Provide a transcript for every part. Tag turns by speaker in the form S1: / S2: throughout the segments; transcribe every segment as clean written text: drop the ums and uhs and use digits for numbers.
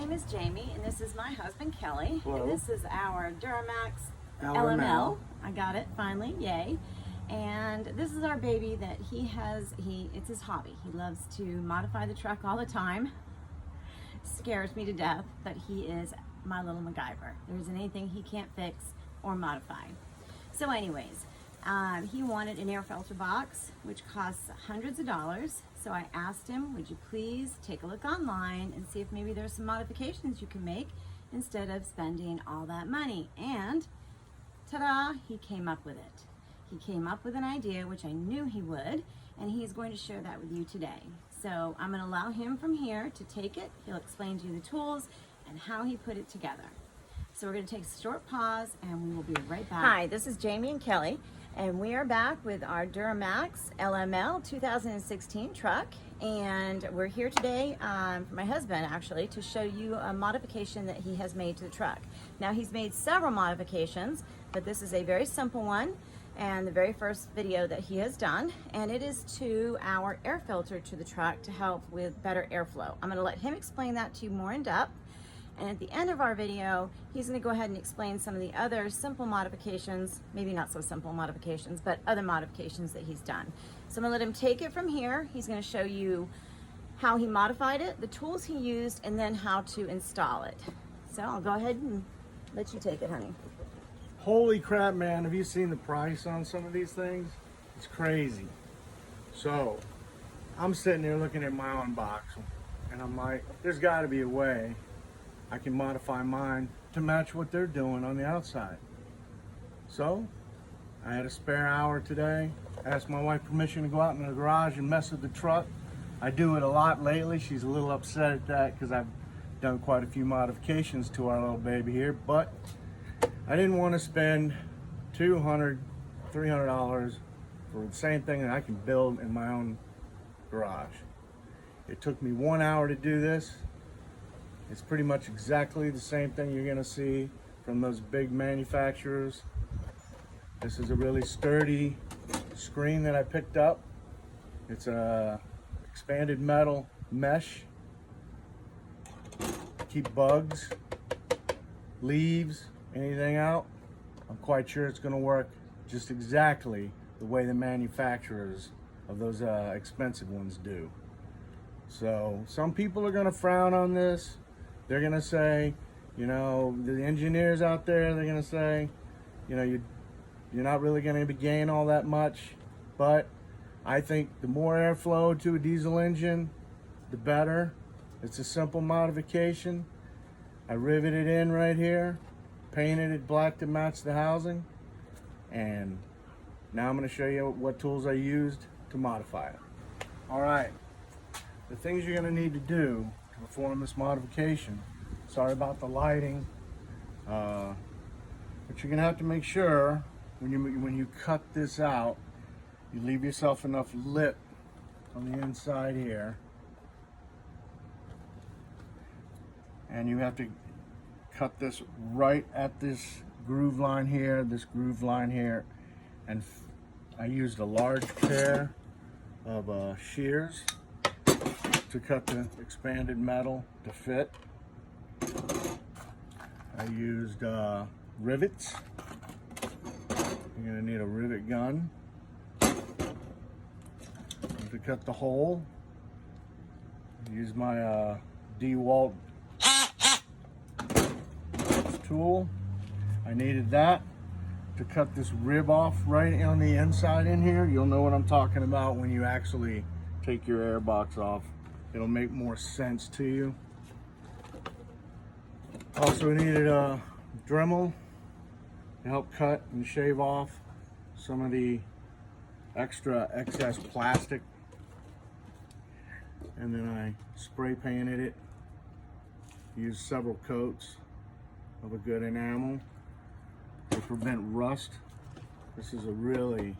S1: name is Jamie, and this is my husband Kelly.
S2: Hello.
S1: And this is our Duramax
S2: LML.
S1: LML. I got it finally, yay! And this is our baby that he has. It's his hobby. He loves to modify the truck all the time. Scares me to death, but he is my little MacGyver. There isn't anything he can't fix or modify. So, anyways. He wanted an air filter box, which costs hundreds of dollars. So I asked him, would you please take a look online and see if maybe there's some modifications you can make instead of spending all that money. And ta-da, he came up with it. He came up with an idea, which I knew he would, and he's going to share that with you today. So I'm going to allow him from here to take it. He'll explain to you the tools and how he put it together. So we're going to take a short pause and we will be right back. Hi, this is Jamie and Kelly. And we are back with our Duramax LML 2016 truck, and we're here today for my husband actually to show you a modification that he has made to the truck. Now he's made several modifications, but this is a very simple one and the very first video that he has done, and it is to our air filter to the truck to help with better airflow. I'm going to let him explain that to you more in depth. And at the end of our video, he's going to go ahead and explain some of the other simple modifications, maybe not so simple modifications, but other modifications that he's done. So I'm going to let him take it from here. He's going to show you how he modified it, the tools he used, and then how to install it. So I'll go ahead and let you take it, honey.
S2: Holy crap, man. Have you seen the price on some of these things? It's crazy. So I'm sitting here looking at my own box, and I'm like, there's got to be a way I can modify mine to match what they're doing on the outside. So I had a spare hour today. Asked my wife permission to go out in the garage and mess with the truck. I do it a lot lately. She's a little upset at that because I've done quite a few modifications to our little baby here, but I didn't want to spend $200, $300 for the same thing that I can build in my own garage. It took me 1 hour to do this. It's pretty much exactly the same thing you're going to see from those big manufacturers. This is a really sturdy screen that I picked up. It's a expanded metal mesh. Keep bugs, leaves, anything out. I'm quite sure it's going to work just exactly the way the manufacturers of those expensive ones do. So some people are going to frown on this. They're going to say, you know, the engineers out there, they're going to say, you know, you're not really going to gain all that much. But I think the more airflow to a diesel engine, the better. It's a simple modification. I riveted in right here, painted it black to match the housing. And now I'm going to show you what tools I used to modify it. All right, the things you're going to need to do to perform this modification. Sorry about the lighting, but you're gonna have to make sure when you cut this out, you leave yourself enough lip on the inside here, and you have to cut this right at this groove line here, and I used a large pair of shears to cut the expanded metal to fit. I used rivets. You're going to need a rivet gun to cut the hole. Use my DeWalt tool. I needed that to cut this rib off right on the inside in here. You'll know what I'm talking about when you actually take your AirBox off. It'll make more sense to you. Also needed a Dremel to help cut and shave off some of the excess plastic. And then I spray painted it. Used several coats of a good enamel to prevent rust. This is a really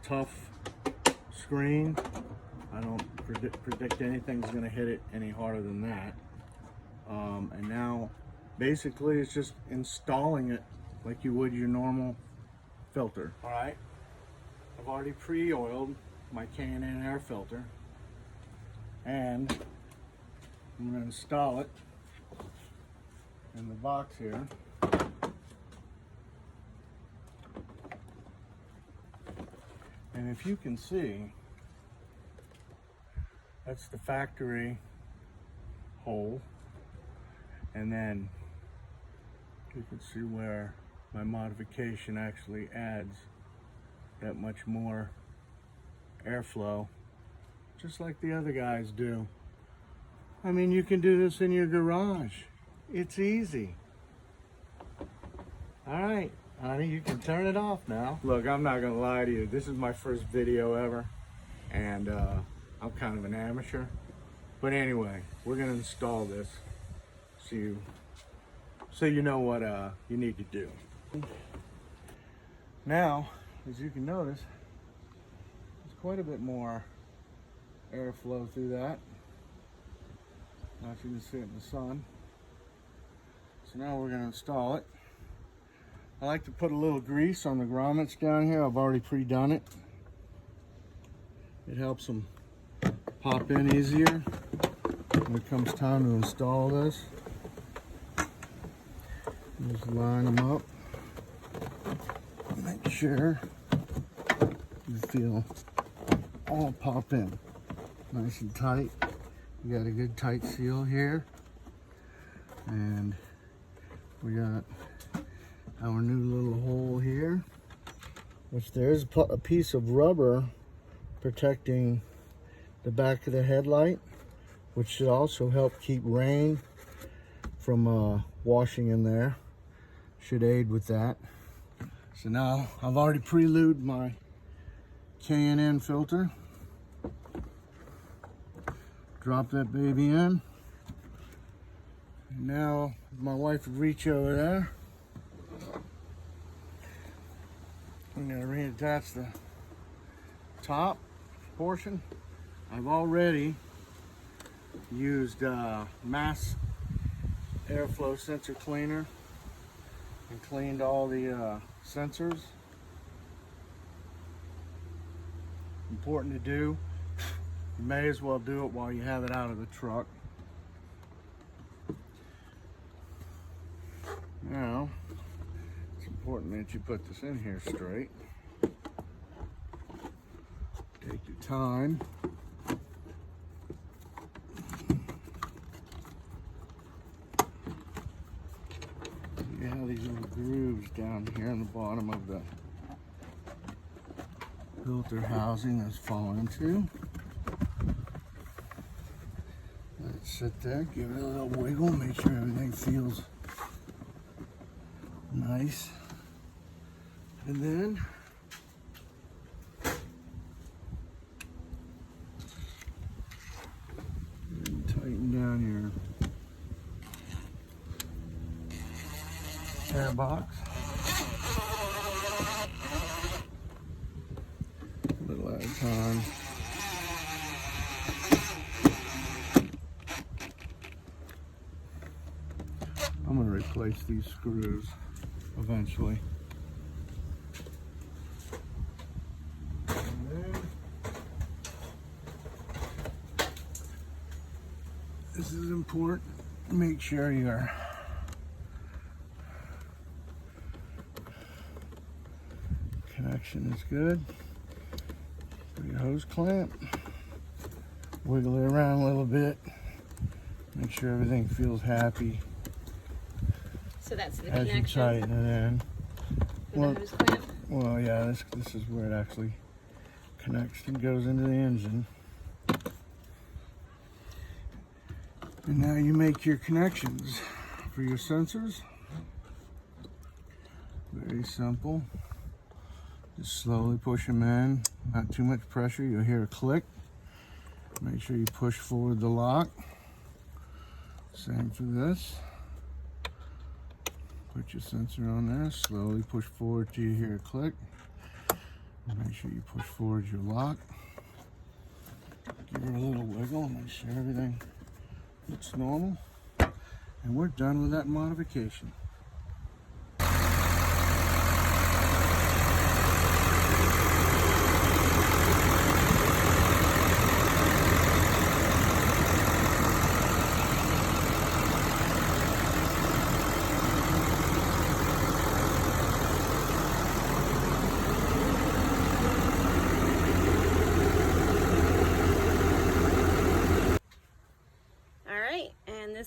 S2: tough screen. I don't predict anything's going to hit it any harder than that. And now basically it's just installing it like you would your normal filter. All right, I've already pre-oiled my K&N air filter, and I'm going to install it in the box here. And if you can see, that's the factory hole, and then you can see where my modification actually adds that much more airflow, just like the other guys do. I mean, you can do this in your garage. It's easy. All right, honey, you can turn it off now. Look, I'm not gonna lie to you. This is my first video ever, and I'm kind of an amateur. But anyway, we're gonna install this so you know what you need to do. Now, as you can notice, there's quite a bit more airflow through that. Not you can see it in the sun. So now we're going to install it. I like to put a little grease on the grommets down here. I've already pre-done it. It helps them pop in easier when it comes time to install this. Just line them up. Make sure you feel all pop in nice and tight. We got a good tight seal here, and we got our new little hole here, which there's a piece of rubber protecting the back of the headlight, which should also help keep rain from washing in there. Should aid with that. So now I've already pre-lubed my K&N filter. Drop that baby in. Now my wife would reach over there. I'm gonna reattach the top portion. I've already used mass airflow sensor cleaner and cleaned all the sensors. Important to do. You may as well do it while you have it out of the truck. Now, it's important that you put this in here straight. Take your time. You have these little grooves down here on the bottom of the filter housing that's falling into. Let it sit there, give it a little wiggle, make sure everything feels nice. And then tighten down your AirBox. A little at a time. I'm going to replace these screws eventually. And then, this is important. Make sure your connection is good. Put your hose clamp. Wiggle it around a little bit. Make sure everything feels happy.
S1: So that's the
S2: as
S1: connection.
S2: you tighten it in.
S1: Well,
S2: Well, yeah, this is where it actually connects and goes into the engine. And now you make your connections for your sensors. Very simple. Just slowly push them in. Not too much pressure. You'll hear a click. Make sure you push forward the lock. Same for this. Put your sensor on there, slowly push forward till you hear a click. Make sure you push forward your lock. Give her a little wiggle, make sure everything looks normal. And we're done with that modification.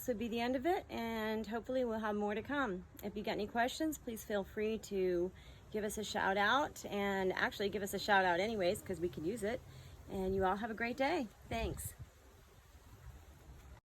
S1: this would be the end of it, and hopefully we'll have more to come. If you got any questions, please feel free to give us a shout out, and actually give us a shout out anyways, because we could use it. And you all have a great day. Thanks.